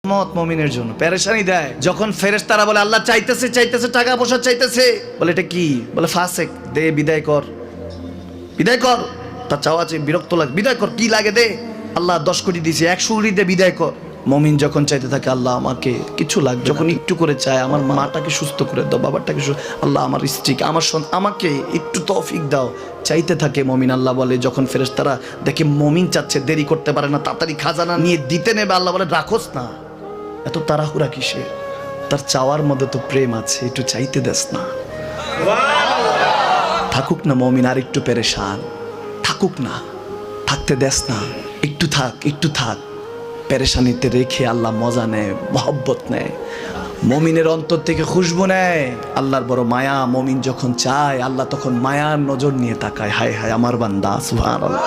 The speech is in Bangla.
মত মুমিনের জন্য পেরেশানি দেয় যখন ফেরেশতারা বলে আল্লাহ চাইতেছে চাইতেছে টাকা পয়সা চাইতেছে, বলে এটা কি, বলে ফাসেক, দে বিদায় কর, বিদায় কর, তার চাওয়া আছে বিরক্ত লাগে, বিদায় কর, কি লাগে দে, আল্লাহ 10 কোটি দিয়েছে 100 কোটি দে বিদায় কর। মুমিন যখন চাইতে থাকে আল্লাহ আমাকে কিছু লাগবে, যখন একটু করে চায় আমার মাটাকে সুস্থ করে দাও, বাবাটাকে আল্লাহ আমার স্ত্রীকে আমার আমাকে একটু তৌফিক দাও, চাইতে থাকে মুমিন। আল্লাহ বলে যখন ফেরেশতারা দেখে মুমিন চাচ্ছে, দেরি করতে পারে না, তাড়াতাড়ি খাজানা নিয়ে দিতে নেবে, আল্লাহ বলে রাখোস না, এত তাড়াহুড়া কিসে, তার চাওয়ার মধ্যে তো প্রেম আছে, একটু চাইতে দেস না। থাকুক না মুমিন আর একটু পেরেশান, থাকুক না, থাকতে দেস না, একটু থাক, একটু থাক। পেরেশানিতে রেখে আল্লাহ মজা নেয়, মহব্বত নেয়, মুমিনের অন্তর থেকে খুশবু নেয়, আল্লাহর বড় মায়া। মুমিন যখন চায় আল্লাহ তখন মায়ার নজর নিয়ে তাকায়, হায় হায় আমার বান্দা, সুবহানাল্লাহ।